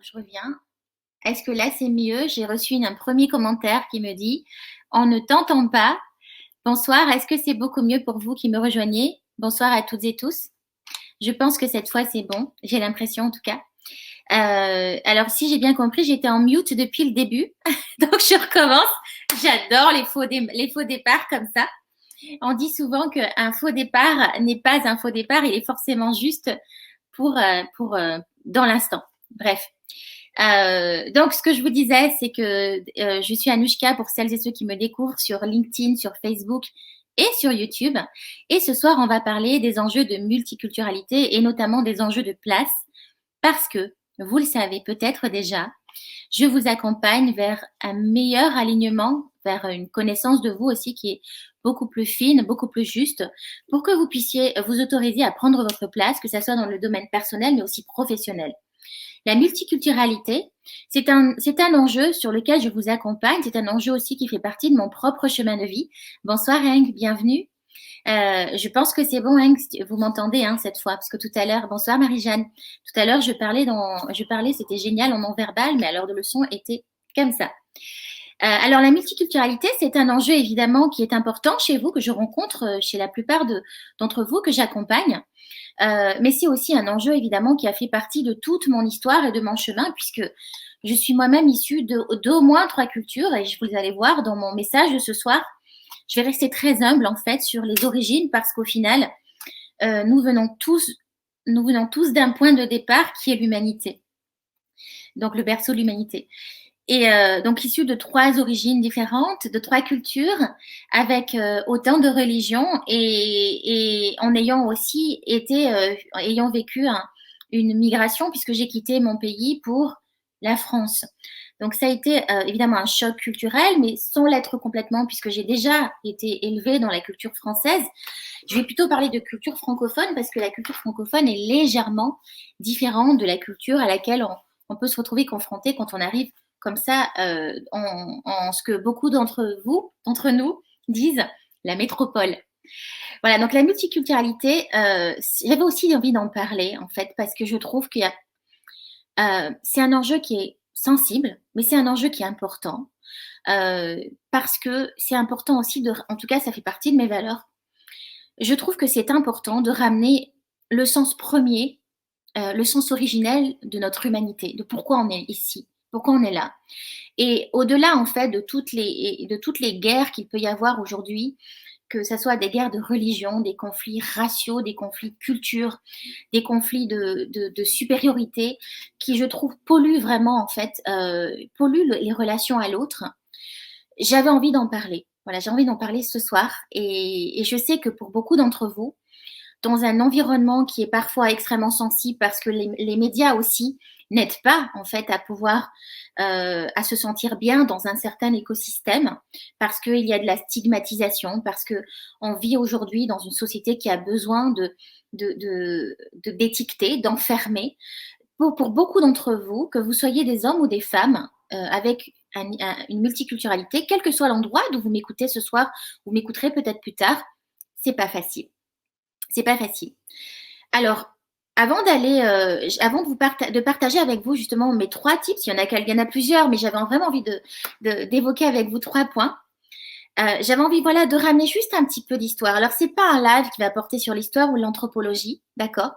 je reviens. Est-ce que là, c'est mieux? J'ai reçu un premier commentaire qui me dit: «On ne t'entend pas. Bonsoir, est-ce que c'est beaucoup mieux pour vous qui me rejoignez? Bonsoir à toutes et tous». Je pense que cette fois, c'est bon. J'ai l'impression en tout cas. Alors si j'ai bien compris, j'étais en mute depuis le début. Donc je recommence. J'adore les faux départs comme ça. On dit souvent qu'un faux départ n'est pas un faux départ, il est forcément juste pour dans l'instant. Bref. Donc, ce que je vous disais, c'est que je suis Anouchka pour celles et ceux qui me découvrent sur LinkedIn, sur Facebook et sur YouTube. Et ce soir, on va parler des enjeux de multiculturalité et notamment des enjeux de place parce que, vous le savez peut-être déjà, je vous accompagne vers un meilleur alignement, vers une connaissance de vous aussi qui est beaucoup plus fine, beaucoup plus juste, pour que vous puissiez vous autoriser à prendre votre place, que ce soit dans le domaine personnel mais aussi professionnel. La multiculturalité, c'est un enjeu sur lequel je vous accompagne. C'est un enjeu aussi qui fait partie de mon propre chemin de vie. Bonsoir Heng, bienvenue. Je pense que c'est bon Heng, vous m'entendez hein, cette fois, parce que tout à l'heure, bonsoir Marie-Jeanne. Tout à l'heure, je parlais, c'était génial en non-verbal, mais alors le son était comme ça. Alors la multiculturalité, c'est un enjeu évidemment qui est important chez vous, que je rencontre chez la plupart d'entre vous que j'accompagne. Mais c'est aussi un enjeu évidemment qui a fait partie de toute mon histoire et de mon chemin, puisque je suis moi-même issue d'au moins 3 cultures, et vous allez voir dans mon message de ce soir, je vais rester très humble en fait sur les origines, parce qu'au final, nous venons tous d'un point de départ qui est l'humanité, donc le berceau de l'humanité. Et donc issus de 3 origines différentes, de 3 cultures, avec autant de religions et en ayant aussi ayant vécu une migration, puisque j'ai quitté mon pays pour la France. Donc ça a été évidemment un choc culturel, mais sans l'être complètement, puisque j'ai déjà été élevée dans la culture française. Je vais plutôt parler de culture francophone, parce que la culture francophone est légèrement différente de la culture à laquelle on peut se retrouver confronté quand on arrive comme ça en ce que beaucoup d'entre nous disent la métropole. Voilà, donc la multiculturalité, j'avais aussi envie d'en parler en fait, parce que je trouve qu'il y a, c'est un enjeu qui est sensible, mais c'est un enjeu qui est important, parce que c'est important aussi en tout cas ça fait partie de mes valeurs. Je trouve que c'est important de ramener le sens premier, le sens originel de notre humanité, de pourquoi on est ici, pourquoi on est là. Et au-delà, en fait, de toutes les guerres qu'il peut y avoir aujourd'hui, que ce soit des guerres de religion, des conflits raciaux, des conflits de culture, des conflits de supériorité, qui, je trouve, polluent vraiment, en fait, polluent les relations à l'autre, j'avais envie d'en parler. Voilà, j'ai envie d'en parler ce soir. Et je sais que pour beaucoup d'entre vous, dans un environnement qui est parfois extrêmement sensible, parce que les médias aussi n'aident pas en fait à pouvoir à se sentir bien dans un certain écosystème, parce qu'il y a de la stigmatisation, parce que on vit aujourd'hui dans une société qui a besoin d'étiqueter, d'enfermer. Pour beaucoup d'entre vous, que vous soyez des hommes ou des femmes, avec une multiculturalité, quel que soit l'endroit d'où vous m'écoutez ce soir, vous m'écouterez peut-être plus tard, c'est pas facile. C'est pas facile. Alors, avant de partager avec vous justement mes 3 tips, il y en a plusieurs, mais j'avais vraiment envie d'évoquer avec vous 3 points. J'avais envie, voilà, de ramener juste un petit peu d'histoire. Alors, c'est pas un live qui va porter sur l'histoire ou l'anthropologie, d'accord?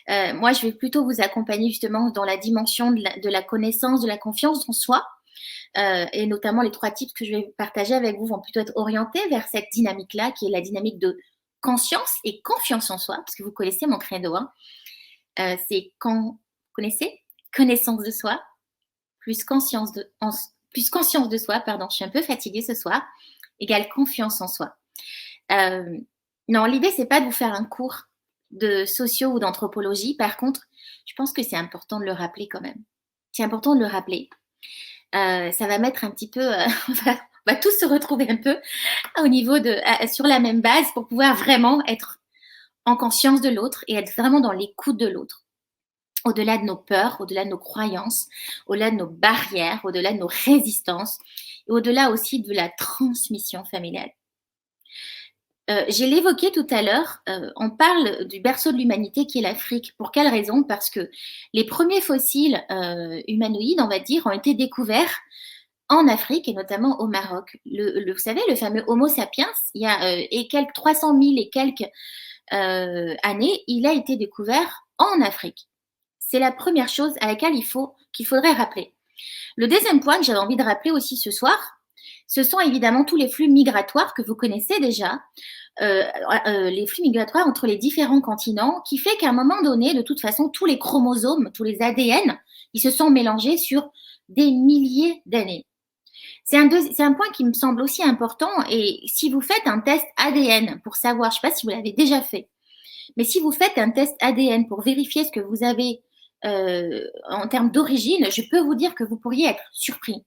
Moi, je vais plutôt vous accompagner justement dans la dimension de la connaissance, de la confiance en soi. Et notamment, les 3 tips que je vais partager avec vous vont plutôt être orientés vers cette dynamique-là, qui est la dynamique de conscience et confiance en soi, parce que vous connaissez mon credo, hein. Vous connaissez connaissance de soi, plus conscience de soi, pardon, je suis un peu fatiguée ce soir, égale confiance en soi. Non, l'idée, c'est pas de vous faire un cours de socio ou d'anthropologie. Par contre, je pense que c'est important de le rappeler quand même. C'est important de le rappeler. Ça va mettre un petit peu... on va tous se retrouver un peu au niveau sur la même base pour pouvoir vraiment être en conscience de l'autre et être vraiment dans l'écoute de l'autre. Au-delà de nos peurs, au-delà de nos croyances, au-delà de nos barrières, au-delà de nos résistances et au-delà aussi de la transmission familiale. Je l'évoqué tout à l'heure, on parle du berceau de l'humanité qui est l'Afrique. Pour quelle raison? Parce que les premiers fossiles, humanoïdes, on va dire, ont été découverts en Afrique et notamment au Maroc. Vous savez, le fameux Homo sapiens, il y a, et quelques 300 000 et quelques, années, il a été découvert en Afrique. C'est la première chose à laquelle qu'il faudrait rappeler. Le deuxième point que j'avais envie de rappeler aussi ce soir, ce sont évidemment tous les flux migratoires que vous connaissez déjà, les flux migratoires entre les différents continents, qui fait qu'à un moment donné, de toute façon, tous les chromosomes, tous les ADN, ils se sont mélangés sur des milliers d'années. C'est un point qui me semble aussi important. Et si vous faites un test ADN pour savoir, je ne sais pas si vous l'avez déjà fait, mais si vous faites un test ADN pour vérifier ce que vous avez en termes d'origine, je peux vous dire que vous pourriez être surpris.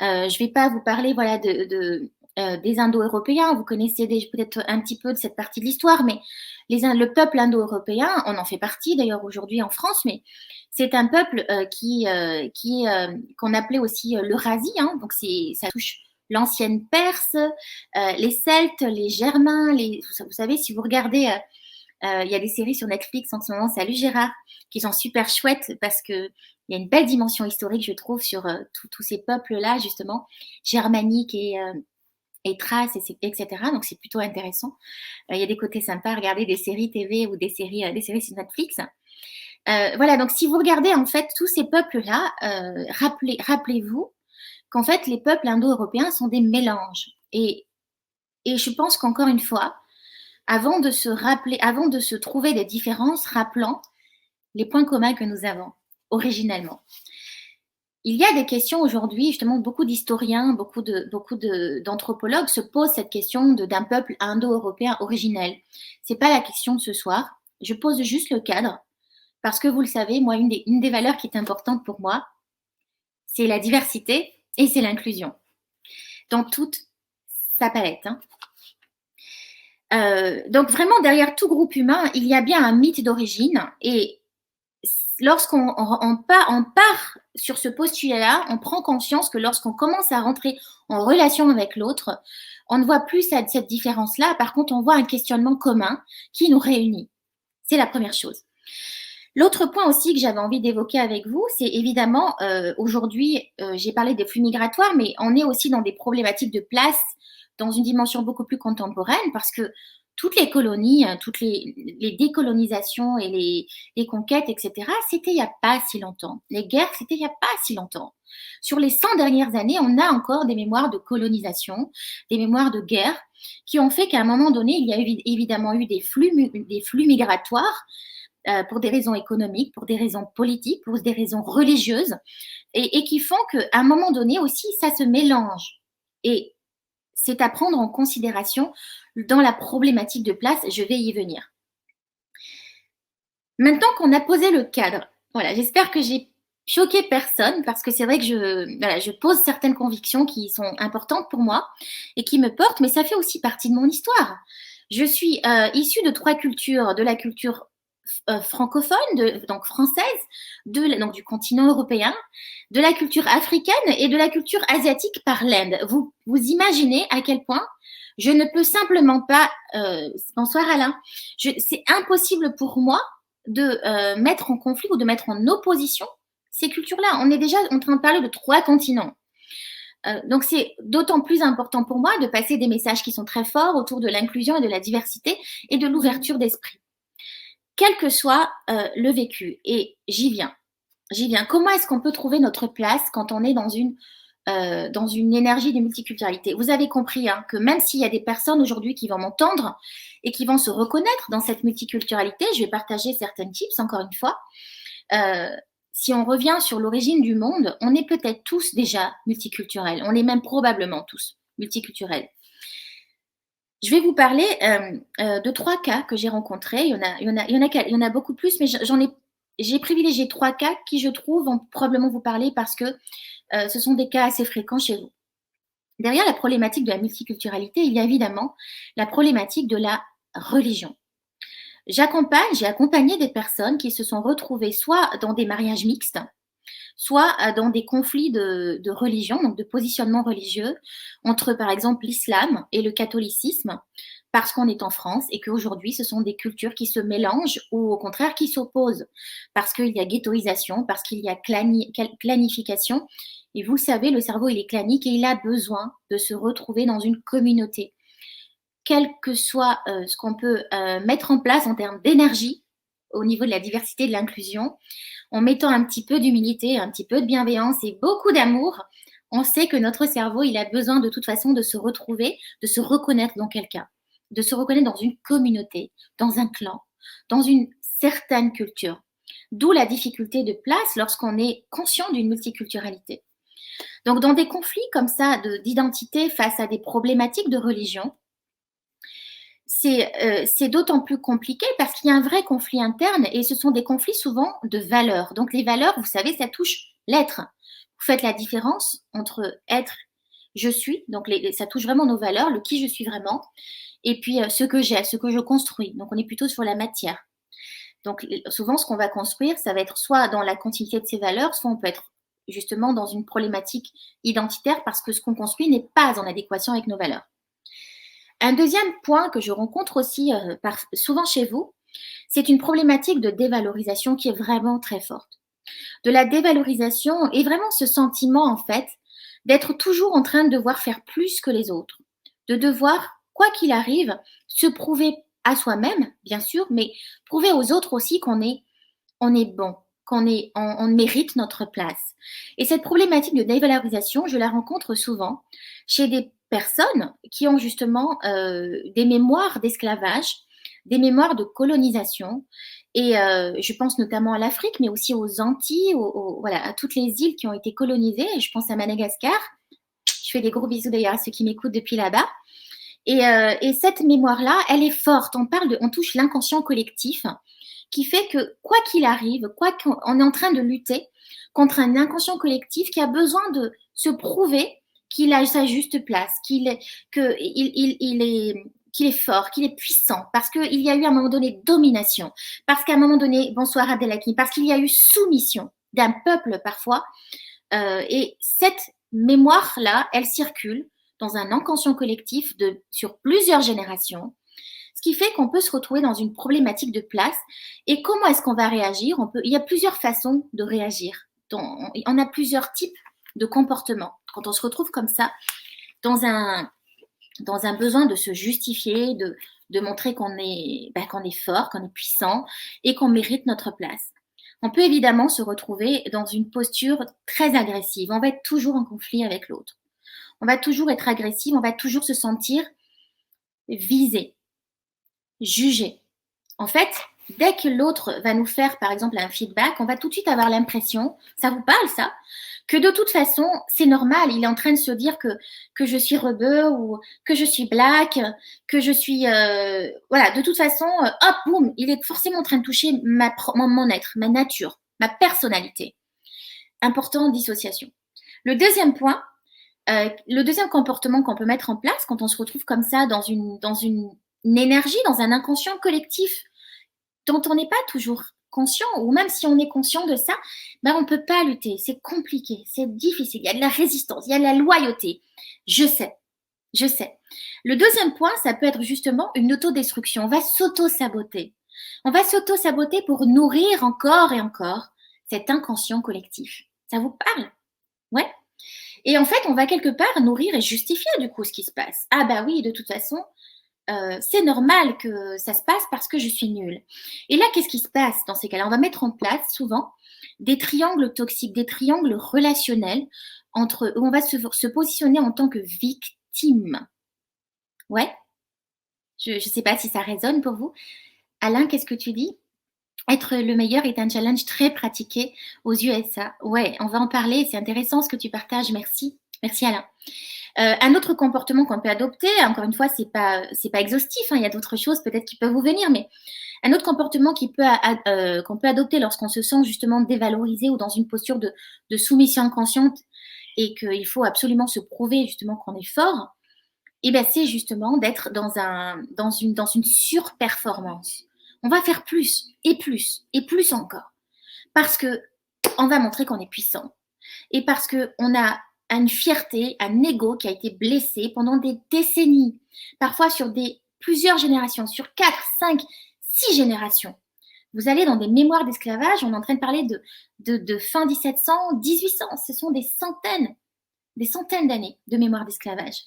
Je ne vais pas vous parler voilà, des Indo-Européens. Vous connaissez peut-être un petit peu de cette partie de l'histoire, mais le peuple indo-européen, on en fait partie d'ailleurs aujourd'hui en France, mais c'est un peuple qu'on appelait aussi l'Eurasie. Hein, donc ça touche l'ancienne Perse, les Celtes, les Germains. Vous savez, si vous regardez, il y a des séries sur Netflix en ce moment, Salut Gérard, qui sont super chouettes parce que il y a une belle dimension historique, je trouve, sur tous ces peuples-là, justement, germaniques et thraces, etc. Donc, c'est plutôt intéressant. Il y a des côtés sympas à regarder des séries TV ou des séries sur Netflix. Voilà, donc si vous regardez, en fait, tous ces peuples-là, rappelez-vous qu'en fait, les peuples indo-européens sont des mélanges. Et je pense qu'encore une fois, avant de se trouver des différences, rappelons les points communs que nous avons originellement. Il y a des questions aujourd'hui, justement, beaucoup d'historiens, beaucoup d'anthropologues se posent cette question d'un peuple indo-européen originel. C'est pas la question de ce soir. Je pose juste le cadre parce que vous le savez, moi, une des valeurs qui est importante pour moi, c'est la diversité et c'est l'inclusion dans toute sa palette. Hein. Donc vraiment, derrière tout groupe humain, il y a bien un mythe d'origine et lorsqu'on part sur ce postulat-là, on prend conscience que lorsqu'on commence à rentrer en relation avec l'autre, on ne voit plus cette différence-là. Par contre, on voit un questionnement commun qui nous réunit. C'est la première chose. L'autre point aussi que j'avais envie d'évoquer avec vous, c'est évidemment, aujourd'hui, j'ai parlé des flux migratoires, mais on est aussi dans des problématiques de place, dans une dimension beaucoup plus contemporaine, parce que toutes les colonies, toutes les décolonisations et les conquêtes, etc., c'était il n'y a pas si longtemps. Les guerres, c'était il n'y a pas si longtemps. Sur les 100 dernières années, on a encore des mémoires de colonisation, des mémoires de guerre, qui ont fait qu'à un moment donné, il y a évidemment eu des flux migratoires pour des raisons économiques, pour des raisons politiques, pour des raisons religieuses, et qui font qu'à un moment donné aussi, ça se mélange. Et c'est à prendre en considération dans la problématique de place. Je vais y venir. Maintenant qu'on a posé le cadre, voilà, j'espère que j'ai choqué personne parce que c'est vrai que je pose certaines convictions qui sont importantes pour moi et qui me portent, mais ça fait aussi partie de mon histoire. Je suis issue de 3 cultures, de la culture francophone, donc française, donc du continent européen, de la culture africaine et de la culture asiatique par l'Inde. Vous imaginez à quel point je ne peux simplement pas. Bonsoir Alain. C'est impossible pour moi de mettre en conflit ou de mettre en opposition ces cultures-là. On est déjà en train de parler de 3 continents. Donc, c'est d'autant plus important pour moi de passer des messages qui sont très forts autour de l'inclusion et de la diversité et de l'ouverture d'esprit. Quel que soit le vécu. Et j'y viens. Comment est-ce qu'on peut trouver notre place quand on est dans une énergie de multiculturalité? Vous avez compris hein, que même s'il y a des personnes aujourd'hui qui vont m'entendre et qui vont se reconnaître dans cette multiculturalité, je vais partager certains tips, encore une fois. Si on revient sur l'origine du monde, on est peut-être tous déjà multiculturels. On est même probablement tous multiculturels. Je vais vous parler de 3 cas que j'ai rencontrés. Il y en a beaucoup plus, mais j'ai privilégié 3 cas qui, je trouve, vont probablement vous parler parce que ce sont des cas assez fréquents chez vous. Derrière la problématique de la multiculturalité, il y a évidemment la problématique de la religion. J'ai accompagné des personnes qui se sont retrouvées soit dans des mariages mixtes, soit dans des conflits de religion, donc de positionnement religieux, entre par exemple l'islam et le catholicisme, parce qu'on est en France et qu'aujourd'hui ce sont des cultures qui se mélangent ou au contraire qui s'opposent, parce qu'il y a ghettoisation, parce qu'il y a clanification. Et vous le savez, le cerveau il est clanique et il a besoin de se retrouver dans une communauté. Quel que soit ce qu'on peut mettre en place en termes d'énergie au niveau de la diversité et de l'inclusion, en mettant un petit peu d'humilité, un petit peu de bienveillance et beaucoup d'amour, on sait que notre cerveau, il a besoin de toute façon de se retrouver, de se reconnaître dans quelqu'un, de se reconnaître dans une communauté, dans un clan, dans une certaine culture. D'où la difficulté de place lorsqu'on est conscient d'une multiculturalité. Donc, dans des conflits comme ça d'identité face à des problématiques de religion, c'est d'autant plus compliqué parce qu'il y a un vrai conflit interne et ce sont des conflits souvent de valeurs. Donc les valeurs, vous savez, ça touche l'être. Vous faites la différence entre être, je suis, donc ça touche vraiment nos valeurs, le qui je suis vraiment, et puis ce que j'ai, ce que je construis. Donc on est plutôt sur la matière. Donc souvent, ce qu'on va construire, ça va être soit dans la continuité de ces valeurs, soit on peut être justement dans une problématique identitaire parce que ce qu'on construit n'est pas en adéquation avec nos valeurs. Un deuxième point que je rencontre aussi souvent chez vous, c'est une problématique de dévalorisation qui est vraiment très forte. De la dévalorisation et vraiment ce sentiment en fait d'être toujours en train de devoir faire plus que les autres, de devoir, quoi qu'il arrive, se prouver à soi-même, bien sûr, mais prouver aux autres aussi on est bon, on mérite notre place. Et cette problématique de dévalorisation, je la rencontre souvent chez des personnes qui ont justement des mémoires d'esclavage, des mémoires de colonisation. Et je pense notamment à l'Afrique, mais aussi aux Antilles, voilà, à toutes les îles qui ont été colonisées. Et je pense à Madagascar. Je fais des gros bisous d'ailleurs à ceux qui m'écoutent depuis là-bas. Et cette mémoire-là, elle est forte. On touche l'inconscient collectif qui fait que quoi qu'il arrive, on est en train de lutter contre un inconscient collectif qui a besoin de se prouver qu'il a sa juste place, qu'il est fort, qu'il est puissant, parce qu'il y a eu à un moment donné domination, parce qu'à un moment donné, bonsoir Abdelhakim, parce qu'il y a eu soumission d'un peuple parfois. Et cette mémoire-là, elle circule dans un inconscient collectif sur plusieurs générations, ce qui fait qu'on peut se retrouver dans une problématique de place. Et comment est-ce qu'on va réagir? Il y a plusieurs façons de réagir. On a plusieurs types de comportements. Quand on se retrouve comme ça, dans un besoin de se justifier, de montrer qu'on est fort, qu'on est puissant et qu'on mérite notre place. On peut évidemment se retrouver dans une posture très agressive. On va être toujours en conflit avec l'autre. On va toujours être agressif, on va toujours se sentir visé, jugé. En fait, dès que l'autre va nous faire, par exemple, un feedback, on va tout de suite avoir l'impression, ça vous parle ça, que de toute façon, c'est normal, il est en train de se dire que je suis rebeu ou que je suis black, que je suis... voilà, de toute façon, hop, boum, il est forcément en train de toucher mon être, ma nature, ma personnalité. Important, dissociation. Le deuxième point, le deuxième comportement qu'on peut mettre en place quand on se retrouve comme ça dans une énergie, dans un inconscient collectif dont on n'est pas toujours conscient, ou même si on est conscient de ça, ben on ne peut pas lutter, c'est compliqué, c'est difficile, il y a de la résistance, il y a de la loyauté. Je sais. Le deuxième point, ça peut être justement une autodestruction. On va s'auto-saboter. On va s'auto-saboter pour nourrir encore et encore cet inconscient collectif. Ça vous parle? Ouais. Et en fait, on va quelque part nourrir et justifier du coup ce qui se passe. Ah bah oui, de toute façon, c'est normal que ça se passe parce que je suis nulle. Et là, qu'est-ce qui se passe dans ces cas-là? On va mettre en place souvent des triangles toxiques, des triangles relationnels où on va se positionner en tant que victime. Ouais. Je ne sais pas si ça résonne pour vous. Alain, qu'est-ce que tu dis? Être le meilleur est un challenge très pratiqué aux USA. Ouais, on va en parler. C'est intéressant ce que tu partages. Merci. Merci Alain. Un autre comportement qu'on peut adopter, encore une fois, c'est pas exhaustif, hein, il y a d'autres choses peut-être qui peuvent vous venir, mais un autre comportement qu'on peut adopter lorsqu'on se sent justement dévalorisé ou dans une posture de soumission inconsciente et qu'il faut absolument se prouver justement qu'on est fort, et ben c'est justement d'être dans une surperformance. On va faire plus et plus et plus encore. Parce que on va montrer qu'on est puissant. Et parce qu'on a une fierté, un ego qui a été blessé pendant des décennies, parfois sur plusieurs générations, sur 4, 5, 6 générations. Vous allez dans des mémoires d'esclavage, on est en train de parler de fin 1700, 1800, ce sont des centaines d'années de mémoires d'esclavage.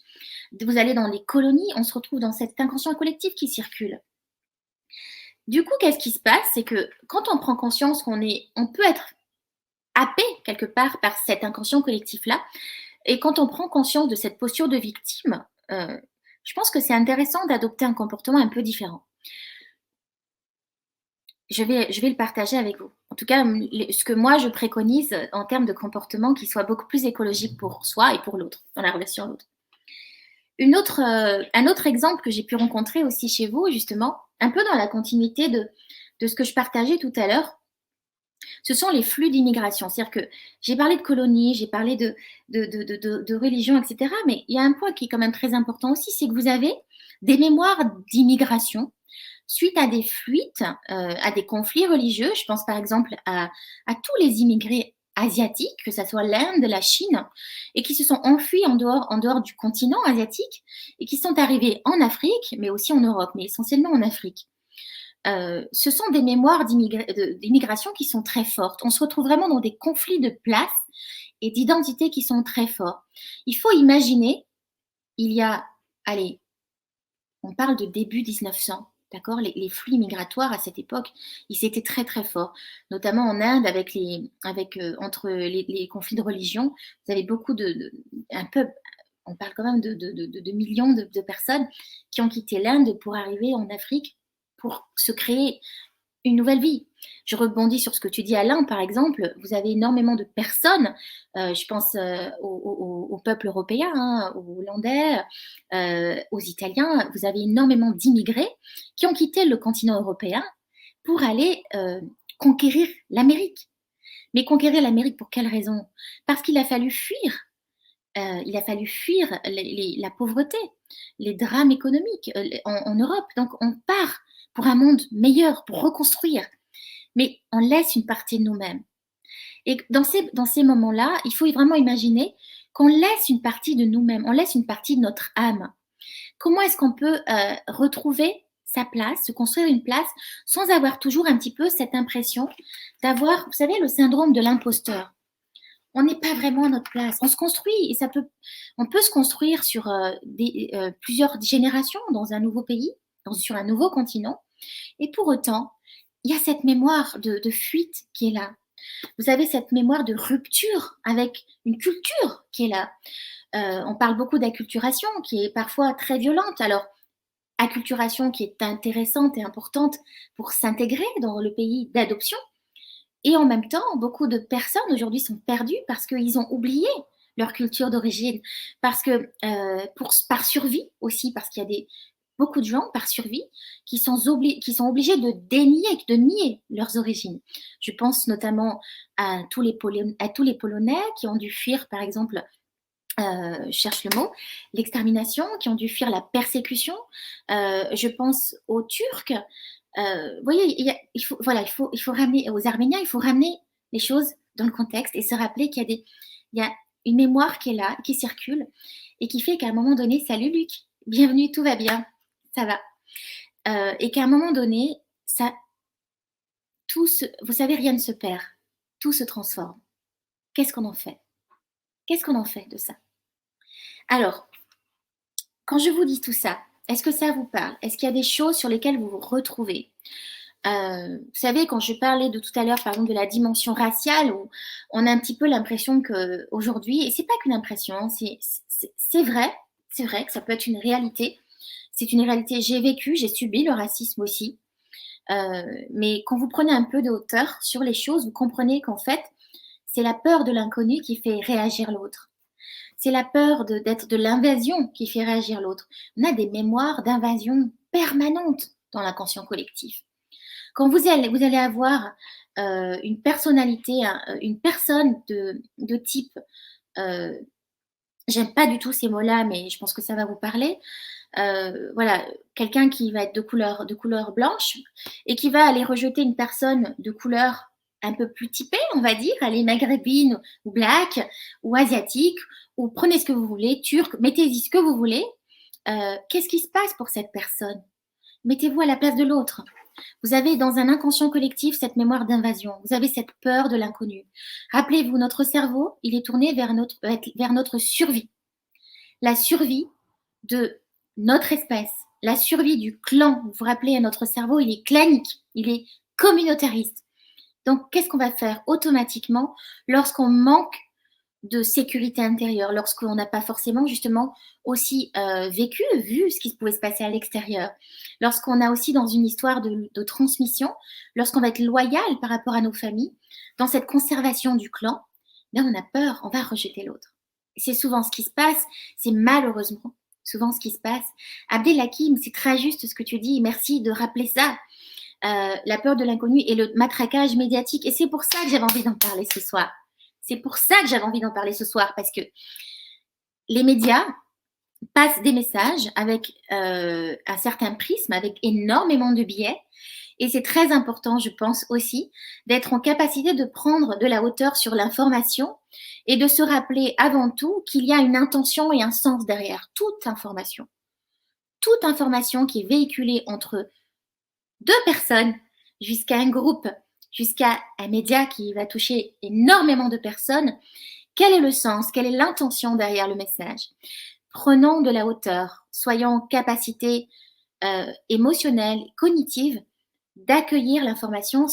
Vous allez dans les colonies, on se retrouve dans cet inconscient collectif qui circule. Du coup, qu'est-ce qui se passe? C'est que quand on prend conscience on peut être happé quelque part par cet inconscient collectif-là, et quand on prend conscience de cette posture de victime, je pense que c'est intéressant d'adopter un comportement un peu différent. Je vais le partager avec vous. En tout cas, ce que moi je préconise en termes de comportement qui soit beaucoup plus écologique pour soi et pour l'autre, dans la relation à l'autre. Un autre exemple que j'ai pu rencontrer aussi chez vous, justement, un peu dans la continuité de ce que je partageais tout à l'heure, ce sont les flux d'immigration. C'est-à-dire que j'ai parlé de colonies, j'ai parlé de religion, etc. Mais il y a un point qui est quand même très important aussi, c'est que vous avez des mémoires d'immigration suite à des fuites, à des conflits religieux. Je pense par exemple à tous les immigrés asiatiques, que ce soit l'Inde, la Chine, et qui se sont enfuis en dehors du continent asiatique, et qui sont arrivés en Afrique, mais aussi en Europe, mais essentiellement en Afrique. Ce sont des mémoires d'immigration qui sont très fortes. On se retrouve vraiment dans des conflits de place et d'identité qui sont très forts. Il faut imaginer, il y a, allez, on parle de début 1900, d'accord? Les flux migratoires à cette époque, ils étaient très très forts, notamment en Inde entre les conflits de religion. Vous avez beaucoup un peu, on parle quand même de millions de personnes qui ont quitté l'Inde pour arriver en Afrique pour se créer une nouvelle vie. Je rebondis sur ce que tu dis, Alain, par exemple. Vous avez énormément de personnes, je pense au peuple européen, hein, aux Hollandais, aux Italiens. Vous avez énormément d'immigrés qui ont quitté le continent européen pour aller conquérir l'Amérique. Mais conquérir l'Amérique pour quelle raison? Parce qu'il a fallu fuir. Il a fallu fuir la pauvreté, les drames économiques en Europe. Donc on part pour un monde meilleur, pour reconstruire. Mais on laisse une partie de nous-mêmes. Et dans ces moments-là, il faut vraiment imaginer qu'on laisse une partie de nous-mêmes, on laisse une partie de notre âme. Comment est-ce qu'on peut retrouver sa place, se construire une place, sans avoir toujours un petit peu cette impression d'avoir, vous savez, le syndrome de l'imposteur. On n'est pas vraiment à notre place. On se construit et on peut se construire sur plusieurs générations dans un nouveau pays, sur un nouveau continent. Et pour autant, il y a cette mémoire de fuite qui est là. Vous avez cette mémoire de rupture avec une culture qui est là. On parle beaucoup d'acculturation qui est parfois très violente. Alors, acculturation qui est intéressante et importante pour s'intégrer dans le pays d'adoption. Et en même temps, beaucoup de personnes aujourd'hui sont perdues parce qu'ils ont oublié leur culture d'origine, parce que par survie aussi, parce qu'il y a beaucoup de gens par survie qui sont obligés de nier leurs origines. Je pense notamment à tous les Polonais qui ont dû fuir, par exemple, je cherche le mot, l'extermination, qui ont dû fuir la persécution. Je pense aux Turcs. Vous voyez, il faut ramener aux Arméniens, il faut ramener les choses dans le contexte et se rappeler il y a une mémoire qui est là, qui circule et qui fait qu'à un moment donné, salut Luc, bienvenue, tout va bien, ça va. Et qu'à un moment donné, vous savez, rien ne se perd, tout se transforme. Qu'est-ce qu'on en fait? Qu'est-ce qu'on en fait de ça? Alors, quand je vous dis tout ça, est-ce que ça vous parle? Est-ce qu'il y a des choses sur lesquelles vous vous retrouvez? Vous savez, quand je parlais de tout à l'heure, par exemple, de la dimension raciale, où on a un petit peu l'impression qu'aujourd'hui, et c'est pas qu'une impression, hein, c'est vrai que ça peut être une réalité. C'est une réalité, j'ai vécu, j'ai subi le racisme aussi. Mais quand vous prenez un peu de hauteur sur les choses, vous comprenez qu'en fait, c'est la peur de l'inconnu qui fait réagir l'autre. C'est la peur d'être de l'invasion qui fait réagir l'autre. On a des mémoires d'invasion permanentes dans l'inconscient collectif. Quand vous allez avoir une personnalité, une personne de type, j'aime pas du tout ces mots-là, mais je pense que ça va vous parler. Voilà, quelqu'un qui va être de couleur blanche et qui va aller rejeter une personne de couleur un peu plus typée, on va dire, elle est maghrébine ou black ou asiatique, ou prenez ce que vous voulez, turc, mettez-y ce que vous voulez. Qu'est-ce qui se passe pour cette personne? Mettez-vous à la place de l'autre. Vous avez dans un inconscient collectif cette mémoire d'invasion, vous avez cette peur de l'inconnu. Rappelez-vous, notre cerveau, il est tourné vers notre survie. La survie de notre espèce, la survie du clan. Vous vous rappelez, notre cerveau, il est clanique, il est communautariste. Donc, qu'est-ce qu'on va faire automatiquement lorsqu'on manque de sécurité intérieure, lorsqu'on n'a pas forcément justement aussi vu ce qui pouvait se passer à l'extérieur, lorsqu'on a aussi dans une histoire de transmission, lorsqu'on va être loyal par rapport à nos familles, dans cette conservation du clan, bien on a peur, on va rejeter l'autre. C'est souvent ce qui se passe, c'est malheureusement souvent ce qui se passe. Abdelhakim, c'est très juste ce que tu dis, merci de rappeler ça. La peur de l'inconnu et le matraquage médiatique. Et c'est pour ça que j'avais envie d'en parler ce soir. C'est pour ça que j'avais envie d'en parler ce soir, parce que les médias passent des messages avec un certain prisme, avec énormément de biais. Et c'est très important, je pense aussi, d'être en capacité de prendre de la hauteur sur l'information et de se rappeler avant tout qu'il y a une intention et un sens derrière toute information. Toute information qui est véhiculée entre deux personnes jusqu'à un groupe, jusqu'à un média qui va toucher énormément de personnes, quel est le sens, quelle est l'intention derrière le message? Prenons de la hauteur, soyons en capacité émotionnelle, cognitive, d'accueillir l'information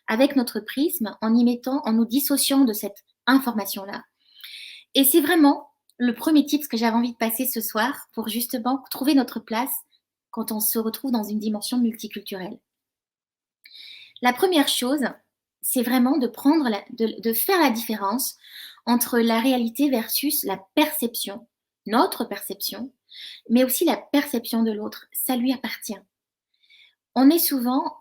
avec notre prisme, en y mettant, en nous dissociant de cette information-là. Et c'est vraiment le premier tip que j'avais envie de passer ce soir pour justement trouver notre place quand on se retrouve dans une dimension multiculturelle. La première chose, c'est vraiment de faire la différence entre la réalité versus la perception, notre perception, mais aussi la perception de l'autre. Ça lui appartient. On est souvent,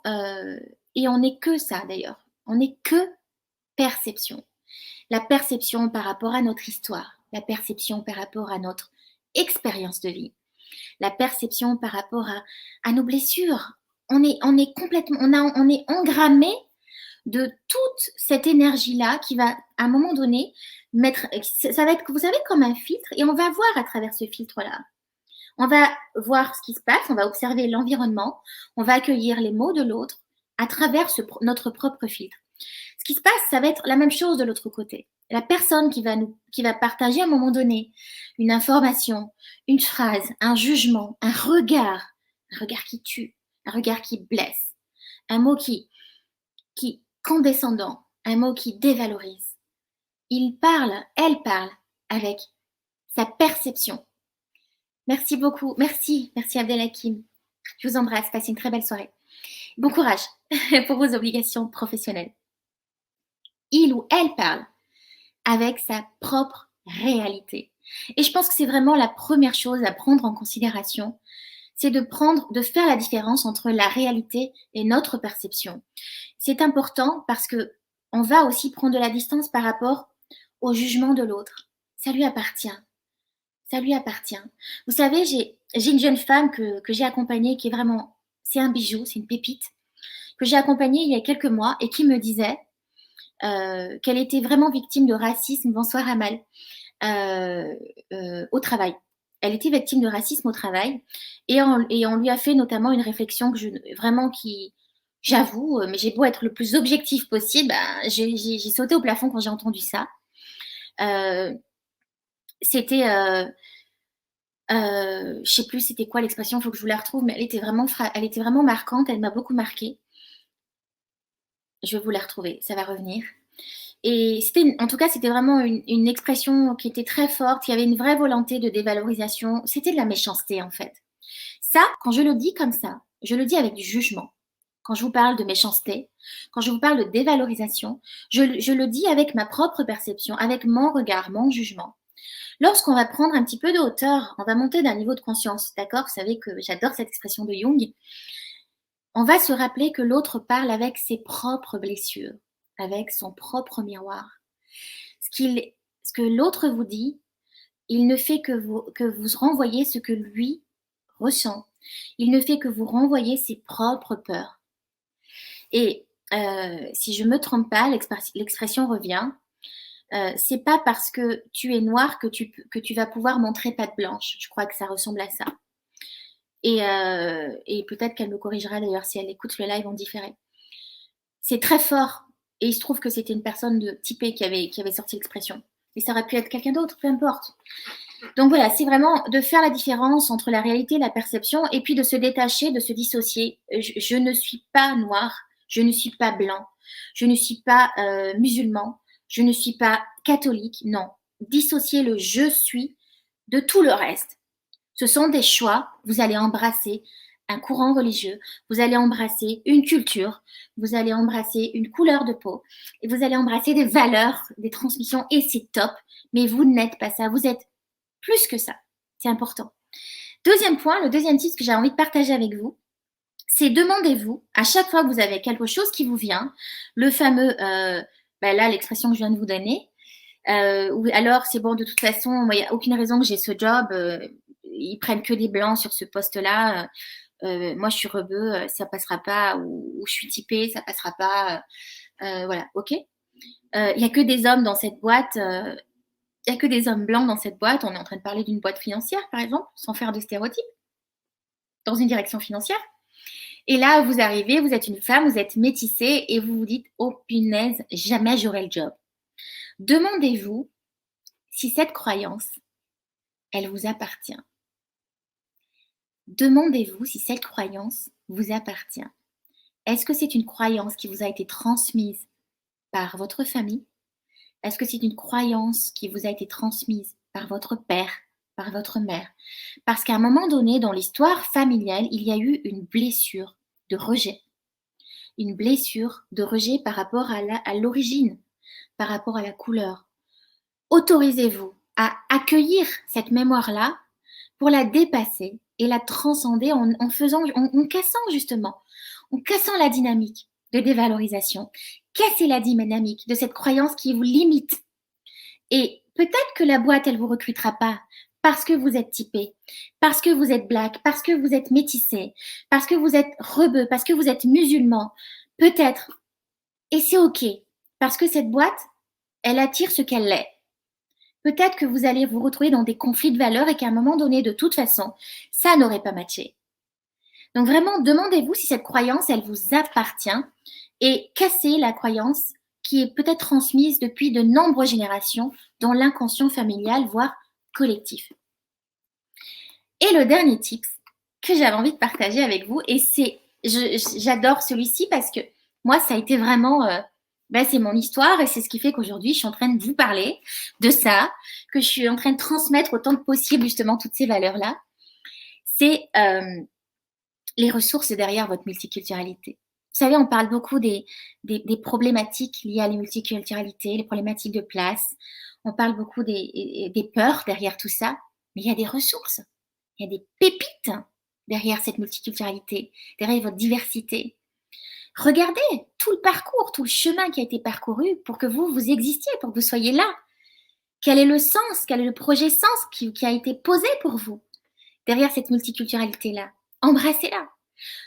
et on n'est que ça d'ailleurs, on n'est que perception. La perception par rapport à notre histoire, la perception par rapport à notre expérience de vie, la perception par rapport à nos blessures. On est complètement, on est engrammé de toute cette énergie-là qui va, à un moment donné, ça va être, vous savez, comme un filtre, et on va voir à travers ce filtre-là. On va voir ce qui se passe, on va observer l'environnement, on va accueillir les mots de l'autre à travers notre propre filtre. Ce qui se passe, ça va être la même chose de l'autre côté. La personne qui va partager à un moment donné une information, une phrase, un jugement, un regard qui tue, un regard qui blesse, un mot qui condescendant, un mot qui dévalorise. Elle parle avec sa perception. Merci beaucoup, merci Abdelhakim. Je vous embrasse, passez une très belle soirée. Bon courage pour vos obligations professionnelles. Il ou elle parle avec sa propre réalité. Et je pense que c'est vraiment la première chose à prendre en considération, c'est de faire la différence entre la réalité et notre perception. C'est important parce que on va aussi prendre de la distance par rapport au jugement de l'autre. Ça lui appartient. Ça lui appartient. Vous savez, j'ai une jeune femme que j'ai accompagnée qui est vraiment, c'est un bijou, c'est une pépite, que j'ai accompagnée il y a quelques mois et qui me disait qu'elle était vraiment victime de racisme, bonsoir Amal, au travail. Elle était victime de racisme au travail et on lui a fait notamment une réflexion j'avoue, mais j'ai beau être le plus objectif possible, ben, j'ai sauté au plafond quand j'ai entendu ça. C'était, je sais plus c'était quoi l'expression, il faut que je vous la retrouve, mais elle était vraiment marquante, elle m'a beaucoup marquée. Je vais vous la retrouver, ça va revenir. Et en tout cas, c'était vraiment une expression qui était très forte, qui avait une vraie volonté de dévalorisation. C'était de la méchanceté, en fait. Ça, quand je le dis comme ça, je le dis avec du jugement. Quand je vous parle de méchanceté, quand je vous parle de dévalorisation, je le dis avec ma propre perception, avec mon regard, mon jugement. Lorsqu'on va prendre un petit peu de hauteur, on va monter d'un niveau de conscience, d'accord? Vous savez que j'adore cette expression de Jung. On va se rappeler que l'autre parle avec ses propres blessures, avec son propre miroir. Ce que l'autre vous dit, il ne fait que vous renvoyer ce que lui ressent. Il ne fait que vous renvoyer ses propres peurs. Et si je me trompe pas, l'expression revient. C'est pas parce que tu es noir que tu vas pouvoir montrer patte blanche. Je crois que ça ressemble à ça. Et peut-être qu'elle me corrigera d'ailleurs si elle écoute le live en différé. C'est très fort. Et il se trouve que c'était une personne typée qui avait sorti l'expression. Mais ça aurait pu être quelqu'un d'autre, peu importe. Donc voilà, c'est vraiment de faire la différence entre la réalité et la perception, et puis de se détacher, de se dissocier. Je ne suis pas noir, je ne suis pas blanc, je ne suis pas musulman, je ne suis pas catholique, non. Dissocier le je suis de tout le reste. Ce sont des choix, vous allez embrasser un courant religieux, vous allez embrasser une culture, vous allez embrasser une couleur de peau, et vous allez embrasser des valeurs, des transmissions, et c'est top, mais vous n'êtes pas ça, vous êtes plus que ça. C'est important. Deuxième point, le deuxième tips que j'ai envie de partager avec vous, c'est demandez-vous, à chaque fois que vous avez quelque chose qui vous vient, le fameux, là, l'expression que je viens de vous donner, ou alors c'est bon, de toute façon, il n'y a aucune raison que j'ai ce job, ils prennent que des blancs sur ce poste-là, moi je suis rebeu, ça passera pas, ou je suis typée, ça passera pas, voilà, ok. Il n'y a que des hommes dans cette boîte, il n'y a que des hommes blancs dans cette boîte. On est en train de parler d'une boîte financière, par exemple, sans faire de stéréotypes, dans une direction financière. Et là, vous arrivez, vous êtes une femme, vous êtes métissée et vous vous dites, oh punaise, jamais j'aurai le job. Demandez-vous si cette croyance, elle vous appartient. Demandez-vous si cette croyance vous appartient. Est-ce que c'est une croyance qui vous a été transmise par votre famille? Est-ce que c'est une croyance qui vous a été transmise par votre père, par votre mère? Parce qu'à un moment donné, dans l'histoire familiale, il y a eu une blessure de rejet. Une blessure de rejet par rapport à l'origine, par rapport à la couleur. Autorisez-vous à accueillir cette mémoire-là pour la dépasser et la transcender en cassant la dynamique de dévalorisation. Cassez la dynamique de cette croyance qui vous limite. Et peut-être que la boîte, elle vous recrutera pas parce que vous êtes typé, parce que vous êtes black, parce que vous êtes métissé, parce que vous êtes rebeu, parce que vous êtes musulman. Peut-être. Et c'est OK. Parce que cette boîte, elle attire ce qu'elle est. Peut-être que vous allez vous retrouver dans des conflits de valeurs et qu'à un moment donné, de toute façon, ça n'aurait pas matché. Donc vraiment, demandez-vous si cette croyance, elle vous appartient et cassez la croyance qui est peut-être transmise depuis de nombreuses générations dans l'inconscient familial, voire collectif. Et le dernier tip que j'avais envie de partager avec vous, et j'adore celui-ci parce que moi, ça a été vraiment, c'est mon histoire et c'est ce qui fait qu'aujourd'hui, je suis en train de vous parler de ça, que je suis en train de transmettre autant que possible justement toutes ces valeurs-là. C'est les ressources derrière votre multiculturalité. Vous savez, on parle beaucoup des problématiques liées à la multiculturalité, les problématiques de place. On parle beaucoup des peurs derrière tout ça, mais il y a des ressources. Il y a des pépites derrière cette multiculturalité, derrière votre diversité. Regardez tout le parcours, tout le chemin qui a été parcouru pour que vous existiez, pour que vous soyez là. Quel est le sens, quel est le projet sens qui a été posé pour vous derrière cette multiculturalité-là? Embrassez-la.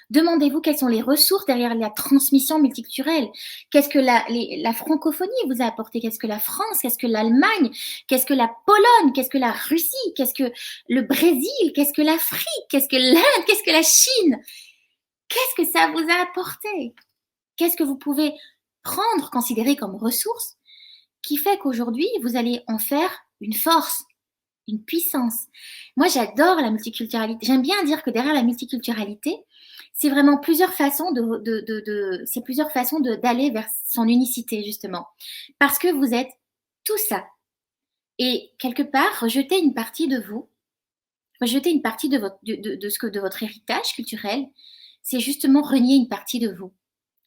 Demandez-vous quelles sont les ressources derrière la transmission multiculturelle. Qu'est-ce que la francophonie vous a apporté? Qu'est-ce que la France? Qu'est-ce que l'Allemagne? Qu'est-ce que la Pologne? Qu'est-ce que la Russie? Qu'est-ce que le Brésil? Qu'est-ce que l'Afrique? Qu'est-ce que l'Inde? Qu'est-ce que la Chine? Qu'est-ce que ça vous a apporté? Qu'est-ce que vous pouvez prendre, considérer comme ressource qui fait qu'aujourd'hui, vous allez en faire une force, une puissance? Moi, j'adore la multiculturalité. J'aime bien dire que derrière la multiculturalité, c'est vraiment plusieurs façons d'aller vers son unicité, justement. Parce que vous êtes tout ça. Et quelque part, rejeter une partie de vous, rejeter une partie de votre héritage culturel, c'est justement renier une partie de vous.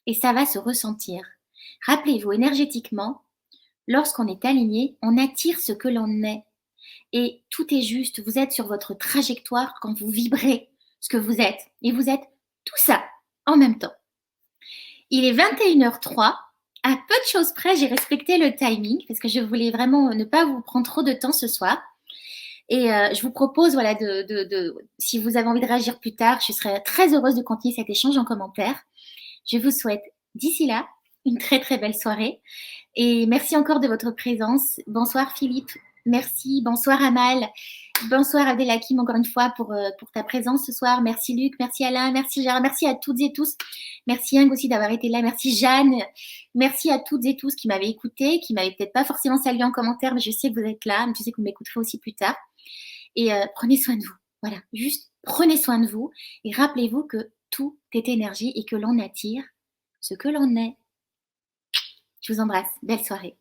Et ça va se ressentir. Rappelez-vous, énergétiquement, lorsqu'on est aligné, on attire ce que l'on est. Et tout est juste. Vous êtes sur votre trajectoire quand vous vibrez ce que vous êtes. Et vous êtes tout ça en même temps. Il est 21h03. À peu de choses près, j'ai respecté le timing parce que je voulais vraiment ne pas vous prendre trop de temps ce soir. Et je vous propose, voilà, si vous avez envie de réagir plus tard, je serais très heureuse de continuer cet échange en commentaire. Je vous souhaite D'ici là, une très, très belle soirée et merci encore de votre présence. Bonsoir Philippe, merci. Bonsoir Amal. Bonsoir Abdelhakim, encore une fois, pour ta présence ce soir. Merci Luc, merci Alain, merci Gérard, merci à toutes et tous. Merci Ing aussi d'avoir été là, merci Jeanne. Merci à toutes et tous qui m'avaient écouté, qui m'avaient peut-être pas forcément salué en commentaire, mais je sais que vous êtes là, mais je sais que vous m'écouterez aussi plus tard. Et prenez soin de vous. Voilà, juste prenez soin de vous et rappelez-vous que tout est énergie et que l'on attire ce que l'on est. Je vous embrasse. Belle soirée.